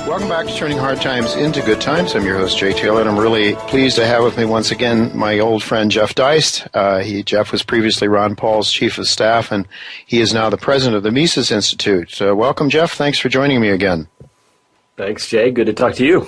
Welcome back to Turning Hard Times into Good Times. I'm your host, Jay Taylor, and I'm really pleased to have with me once again my old friend, Jeff Deist. Jeff was previously Ron Paul's chief of staff, and he is now the president of the Mises Institute. Welcome, Jeff. Thanks for joining me again. Thanks, Jay. Good to talk to you.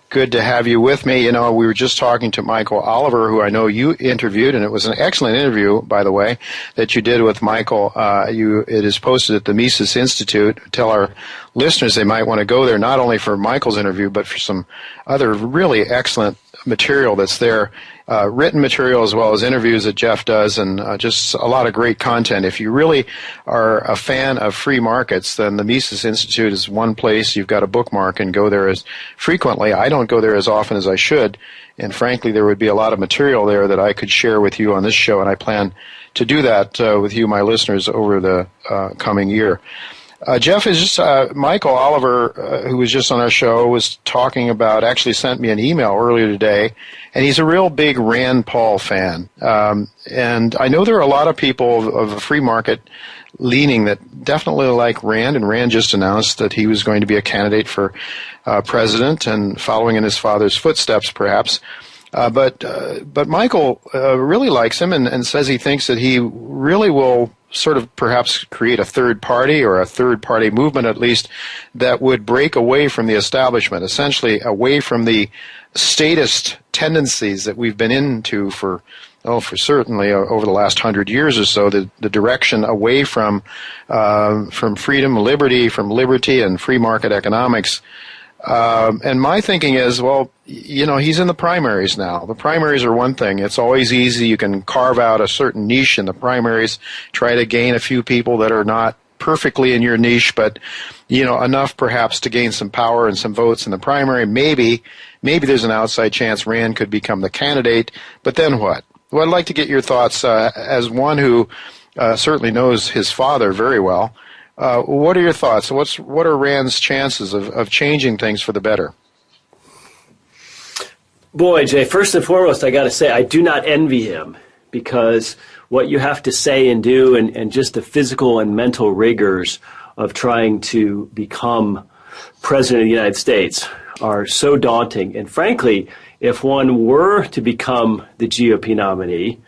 Good to have you with me. You know, we were just talking to Michael Oliver, who I know you interviewed, and it was an excellent interview, by the way, that you did with Michael. It is posted at the Mises Institute. Tell our listeners they might want to go there, not only for Michael's interview, but for some other really excellent material that's there, written material as well as interviews that Jeff does, and just a lot of great content. If you really are a fan of free markets, then the Mises Institute is one place you've got to bookmark and go there as frequently. I don't go there as often as I should, and frankly, there would be a lot of material there that I could share with you on this show, and I plan to do that with you, my listeners, over the coming year. Jeff is just, Michael Oliver, who was just on our show, was talking about, actually sent me an email earlier today, and he's a real big Rand Paul fan. And I know there are a lot of people of a free market leaning that definitely like Rand, and Rand just announced that he was going to be a candidate for president and following in his father's footsteps, perhaps. But Michael really likes him and says he thinks that he really will sort of perhaps create a third party or a third party movement at least that would break away from the establishment, essentially away from the statist tendencies that we've been into for certainly over the last 100 years or so, the direction away from freedom, from liberty and free market economics. And my thinking is, well, you know, he's in the primaries now. The primaries are one thing. It's always easy. You can carve out a certain niche in the primaries, try to gain a few people that are not perfectly in your niche, but, you know, enough perhaps to gain some power and some votes in the primary. Maybe there's an outside chance Rand could become the candidate, but then what? Well, I'd like to get your thoughts as one who certainly knows his father very well. What are your thoughts? What are Rand's chances of changing things for the better? Boy, Jay, first and foremost, I got to say, I do not envy him, because what you have to say and do and just the physical and mental rigors of trying to become president of the United States are so daunting. And frankly, if one were to become the GOP nominee,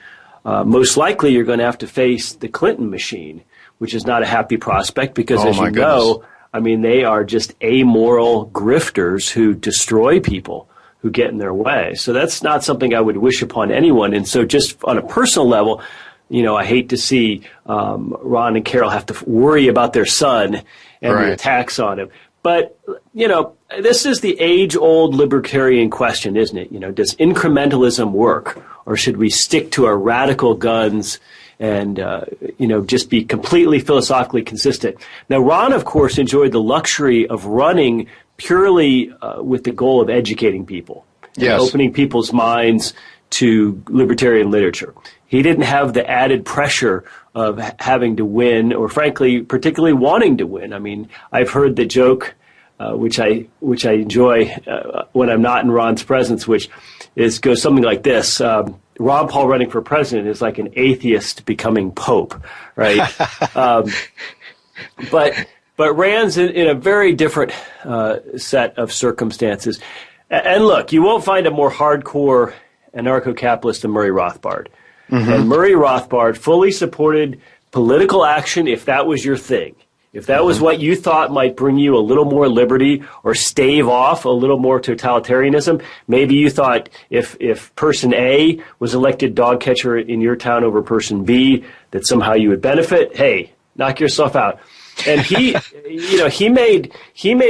most likely you're going to have to face the Clinton machine, which is not a happy prospect because, as you know, I mean, they are just amoral grifters who destroy people who get in their way. So that's not something I would wish upon anyone. And so just on a personal level, you know, I hate to see Ron and Carol have to worry about their son and the attacks on him. But, you know, this is the age-old libertarian question, isn't it? You know, does incrementalism work, or should we stick to our radical guns and, you know, just be completely philosophically consistent? Now, Ron, of course, enjoyed the luxury of running purely with the goal of educating people, and opening people's minds to libertarian literature. He didn't have the added pressure of having to win, or frankly, particularly wanting to win. I mean, I've heard the joke, which I enjoy when I'm not in Ron's presence, which goes something like this. Ron Paul running for president is like an atheist becoming pope, right? But Rand's in a very different set of circumstances. And look, you won't find a more hardcore anarcho-capitalist than Murray Rothbard. Mm-hmm. And Murray Rothbard fully supported political action if that was your thing. If that was what you thought might bring you a little more liberty or stave off a little more totalitarianism, maybe you thought if person A was elected dog catcher in your town over person B, that somehow you would benefit. Hey, knock yourself out. And he, you know, he made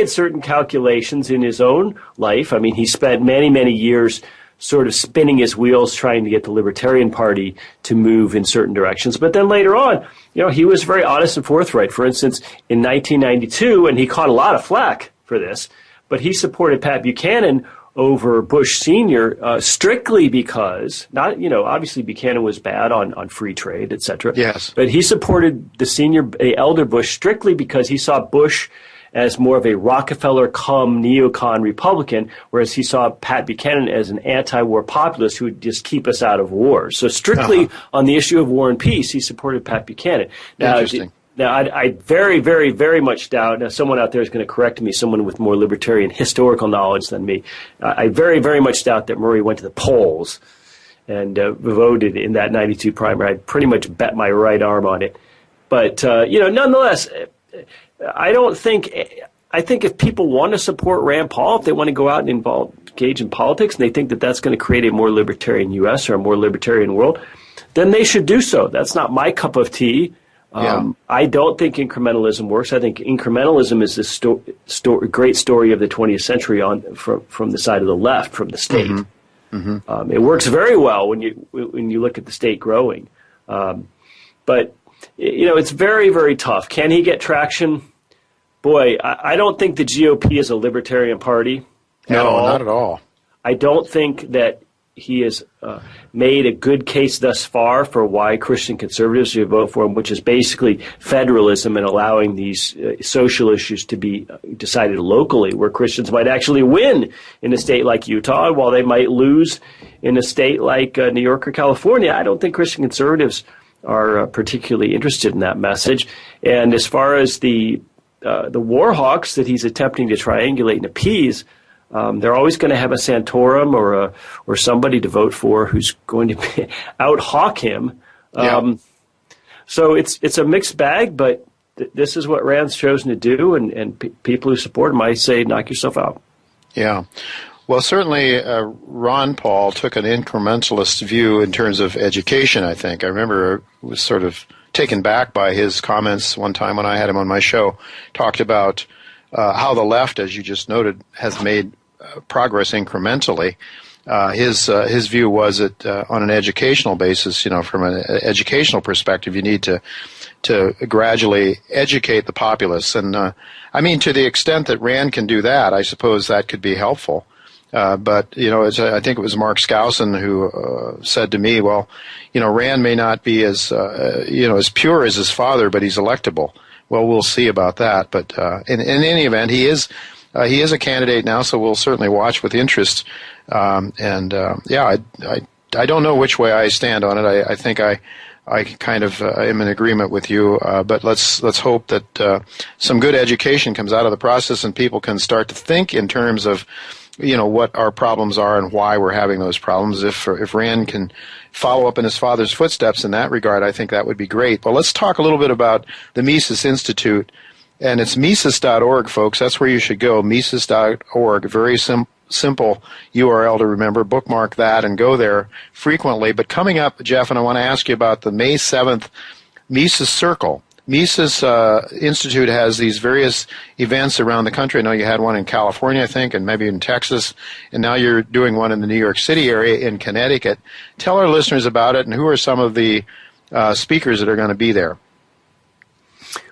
certain calculations in his own life. I mean, he spent many, many years sort of spinning his wheels trying to get the Libertarian Party to move in certain directions. But then later on, you know, he was very honest and forthright. For instance, in 1992, and he caught a lot of flack for this, but he supported Pat Buchanan over Bush Sr. Strictly because, not, you know, obviously Buchanan was bad on free trade, et cetera. Yes. But he supported the elder Bush strictly because he saw Bush as more of a Rockefeller cum neocon Republican, whereas he saw Pat Buchanan as an anti-war populist who would just keep us out of war. So strictly on the issue of war and peace, he supported Pat Buchanan. Now, Now, I very, very, very much doubt, now someone out there is going to correct me, someone with more libertarian historical knowledge than me. I very, very much doubt that Murray went to the polls and voted in that 92 primary. I pretty much bet my right arm on it. But, nonetheless, I think if people want to support Rand Paul, if they want to go out and engage in politics, and they think that that's going to create a more libertarian U.S. or a more libertarian world, then they should do so. That's not my cup of tea. I don't think incrementalism works. I think incrementalism is this great story of the 20th century from the side of the left, from the state. Mm-hmm. Mm-hmm. It works very well when you look at the state growing, but it's very, very tough. Can he get traction? Boy, I don't think the GOP is a libertarian party. No, not at all. I don't think that he has made a good case thus far for why Christian conservatives should vote for him, which is basically federalism and allowing these social issues to be decided locally, where Christians might actually win in a state like Utah, while they might lose in a state like New York or California. I don't think Christian conservatives are particularly interested in that message. And as far as the war hawks that he's attempting to triangulate and appease, they're always going to have a Santorum or somebody to vote for who's going to out-hawk him. So it's a mixed bag, but this is what Rand's chosen to do, and people who support him, I say, knock yourself out. Yeah. Well, certainly Ron Paul took an incrementalist view in terms of education, I think. I remember I was sort of taken back by his comments one time when I had him on my show, talked about how the left, as you just noted, has made progress incrementally. His view was that on an educational basis, from an educational perspective, you need to gradually educate the populace. And to the extent that Rand can do that, I suppose that could be helpful. But I think it was Mark Skousen who said to me, well, Rand may not be as pure as his father, but he's electable. Well, we'll see about that. But in any event, he is a candidate now, so we'll certainly watch with interest. I don't know which way I stand on it. I think I kind of am in agreement with you. But let's hope that some good education comes out of the process and people can start to think in terms of what our problems are and why we're having those problems. If Rand can follow up in his father's footsteps in that regard, I think that would be great. But let's talk a little bit about the Mises Institute. And it's Mises.org, folks. That's where you should go, Mises.org. Very simple URL to remember. Bookmark that and go there frequently. But coming up, Jeff, and I want to ask you about the May 7th Mises Circle. Mises Institute has these various events around the country. I know you had one in California, I think, and maybe in Texas, and now you're doing one in the New York City area in Connecticut. Tell our listeners about it, and who are some of the speakers that are going to be there?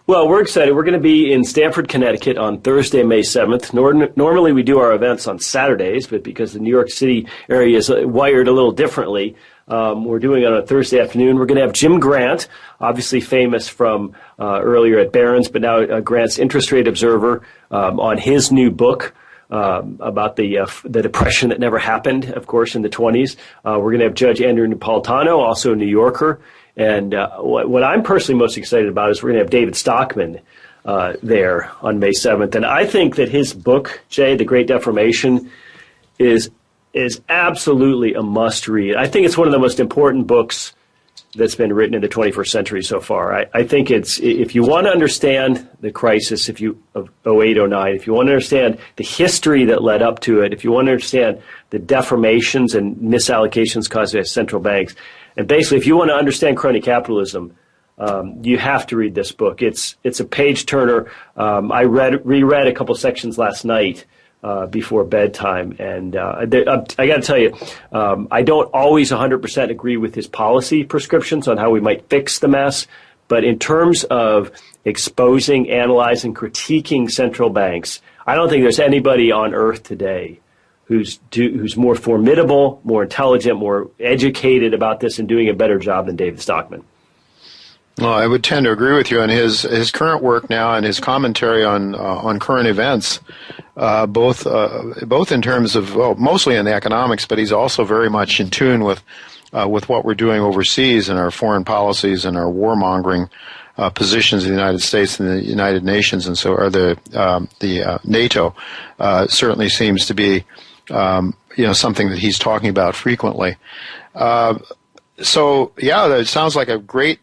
Well, we're excited. We're going to be in Stamford, Connecticut on Thursday, May 7th. Normally we do our events on Saturdays, but because the New York City area is wired a little differently, we're doing it on a Thursday afternoon. We're going to have Jim Grant, obviously famous from earlier at Barron's, but now Grant's Interest Rate Observer, on his new book about the depression that never happened, of course, in the 20s. We're going to have Judge Andrew Napolitano, also a New Yorker. And what I'm personally most excited about is we're going to have David Stockman there on May 7th. And I think that his book, Jay, The Great Deformation, is absolutely a must-read. I think it's one of the most important books that's been written in the 21st century so far. I think if you want to understand the crisis of 08, 09, if you want to understand the history that led up to it, if you want to understand the deformations and misallocations caused by central banks, and basically if you want to understand crony capitalism, you have to read this book. It's a page-turner. I reread a couple sections last night before bedtime, and I got to tell you, I don't always 100% agree with his policy prescriptions on how we might fix the mess, but in terms of exposing, analyzing, critiquing central banks, I don't think there's anybody on earth today who's more formidable, more intelligent, more educated about this and doing a better job than David Stockman. Well, I would tend to agree with you on his current work now and his commentary on current events, both in terms of, well, mostly in the economics, but he's also very much in tune with what we're doing overseas and our foreign policies and our warmongering positions in the United States and the United Nations, and so are the NATO. Certainly seems to be something that he's talking about frequently. So yeah, it sounds like a great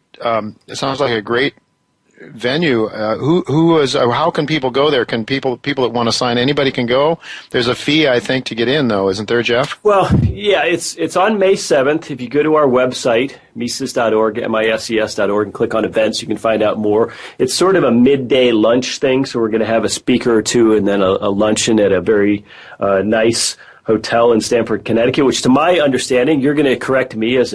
venue. How can people go there? Can people that want to sign, anybody can go? There's a fee, I think, to get in, though, isn't there, Jeff? Well, yeah, it's on May 7th. If you go to our website, Mises.org, MISES.org, and click on events, you can find out more. It's sort of a midday lunch thing, so we're going to have a speaker or two and then a luncheon at a very nice hotel in Stamford, Connecticut, which, to my understanding, you're going to correct me as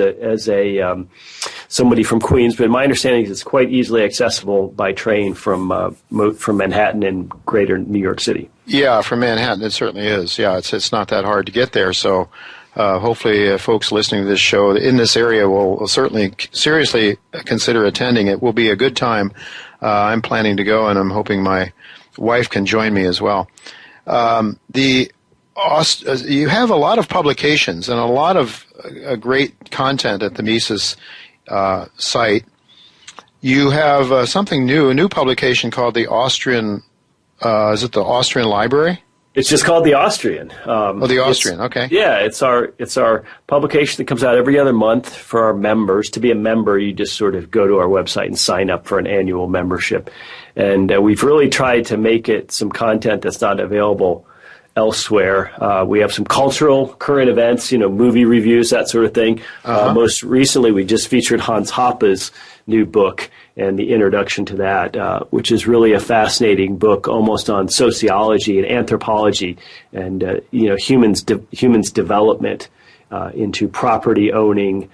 somebody from Queens, but my understanding is it's quite easily accessible by train from Manhattan and greater New York City. Yeah, from Manhattan it certainly is. Yeah, it's not that hard to get there. So hopefully folks listening to this show in this area will certainly seriously consider attending. It will be a good time. I'm planning to go, and I'm hoping my wife can join me as well. You have a lot of publications and a lot of great content at the Mises site. You have something new, a new publication called the Austrian, is it the Austrian Library? It's just called The Austrian. The Austrian, okay. Yeah, it's our publication that comes out every other month for our members. To be a member, you just sort of go to our website and sign up for an annual membership. And we've really tried to make it some content that's not available elsewhere. We have some cultural current events, movie reviews, that sort of thing. Most recently, we just featured Hans Hoppe's new book and the introduction to that, which is really a fascinating book, almost on sociology and anthropology and humans development into property owning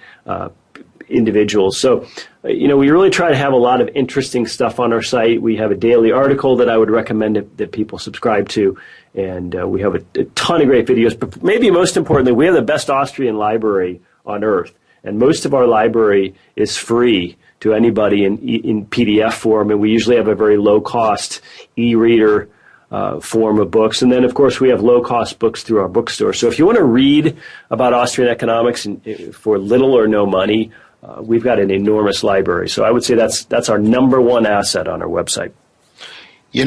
individuals. So, we really try to have a lot of interesting stuff on our site. We have a daily article that I would recommend that people subscribe to, and we have a ton of great videos. But maybe most importantly, we have the best Austrian library on earth, and most of our library is free to anybody in PDF form, and we usually have a very low-cost e-reader form of books. And then, of course, we have low-cost books through our bookstore. So if you want to read about Austrian economics for little or no money, we've got an enormous library. So I would say that's our number one asset on our website. You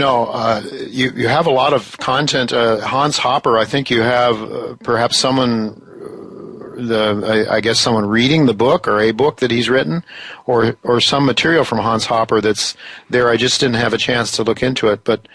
have a lot of content. Hans Hoppe, I think you have perhaps someone reading the book or a book that he's written, or some material from Hans Hoppe that's there. I just didn't have a chance to look into it, but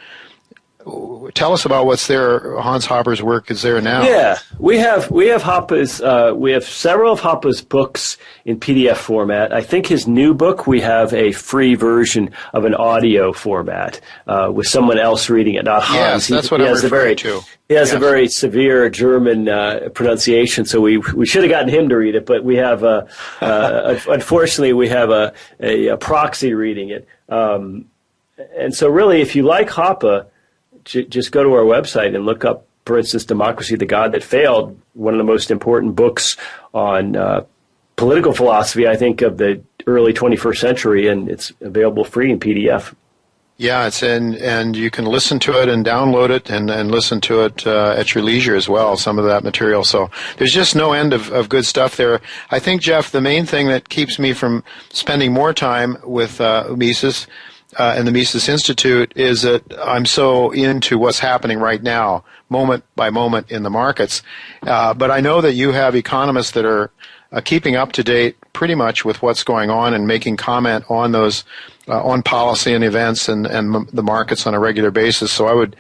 tell us about what's there. Hans Hoppe's work is there now. Yeah, we have Hoppe's. We have several of Hoppe's books in PDF format. I think his new book, we have a free version of an audio format with someone else reading it, not Hans. Yes, that's what I'm referring to. He has a very severe German pronunciation, so we should have gotten him to read it, but we have unfortunately we have a proxy reading it. And so really, if you like Hoppe, just go to our website and look up, for instance, Democracy, the God That Failed, one of the most important books on political philosophy, I think, of the early 21st century, and it's available free in PDF. Yeah, and you can listen to it and download it and listen to it at your leisure as well, some of that material. So there's just no end of good stuff there. I think, Jeff, the main thing that keeps me from spending more time with Mises and the Mises Institute is that I'm so into what's happening right now, moment by moment in the markets. But I know that you have economists that are keeping up to date pretty much with what's going on and making comment on those on policy and events and the markets on a regular basis. So I would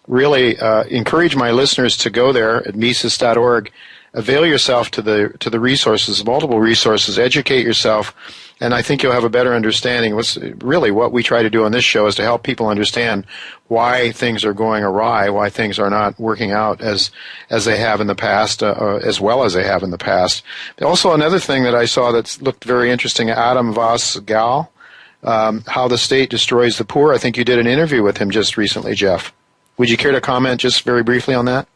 really encourage my listeners to go there at Mises.org, avail yourself to the resources, multiple resources, educate yourself, and I think you'll have a better understanding. Really what we try to do on this show is to help people understand why things are going awry, why things are not working out as they have in the past, as well as they have in the past. Also, another thing that I saw that looked very interesting, Adam Vos-Gal, How the State Destroys the Poor. I think you did an interview with him just recently, Jeff. Would you care to comment just very briefly on that?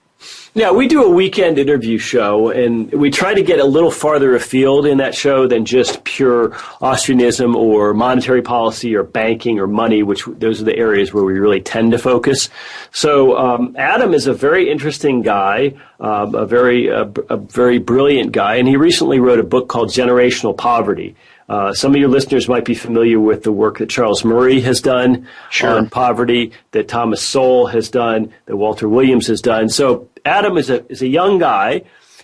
Yeah, we do a weekend interview show, and we try to get a little farther afield in that show than just pure Austrianism or monetary policy or banking or money, which those are the areas where we really tend to focus. So Adam is a very interesting guy, a very brilliant guy, and he recently wrote a book called Generational Poverty, Some of your listeners might be familiar with the work that Charles Murray has done on poverty, that Thomas Sowell has done, that Walter Williams has done. So Adam is a young guy,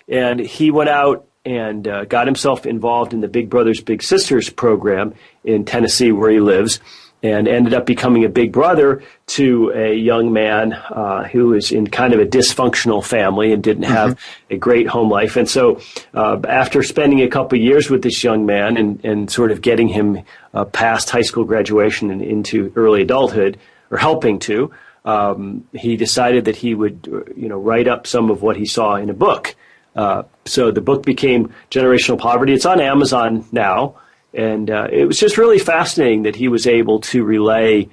and he went out and got himself involved in the Big Brothers Big Sisters program in Tennessee, where he lives, and ended up becoming a big brother to a young man who was in kind of a dysfunctional family and didn't have a great home life. And so after spending a couple of years with this young man and sort of getting him past high school graduation and into early adulthood, or helping to, he decided that he would write up some of what he saw in a book. So the book became Generational Poverty. It's on Amazon now. And it was just really fascinating that he was able to relay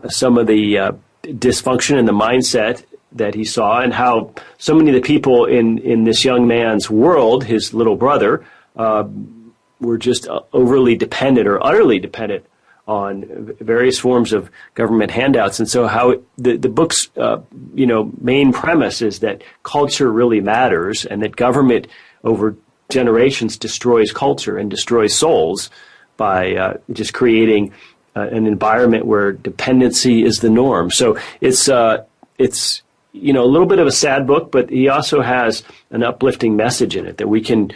some of the dysfunction and the mindset that he saw, and how so many of the people in this young man's world, his little brother, were just overly dependent or utterly dependent on various forms of government handouts. And so how the book's main premise is that culture really matters, and that government over generations destroys culture and destroys souls by just creating an environment where dependency is the norm. So it's a little bit of a sad book, but he also has an uplifting message in it that we can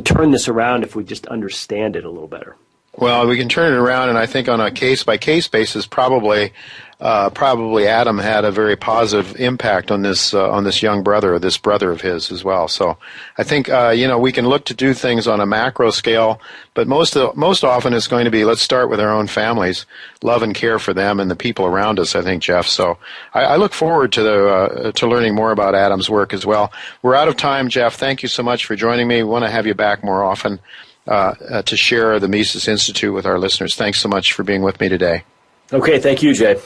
turn this around if we just understand it a little better. Well, we can turn it around, and I think on a case-by-case basis, probably Adam had a very positive impact on this young brother, or this brother of his as well. So I think we can look to do things on a macro scale, but most often it's going to be, let's start with our own families, love and care for them and the people around us, I think, Jeff. So I look forward to learning more about Adam's work as well. We're out of time, Jeff. Thank you so much for joining me. We want to have you back more often to share the Mises Institute with our listeners. Thanks so much for being with me today. Okay, thank you, Jay.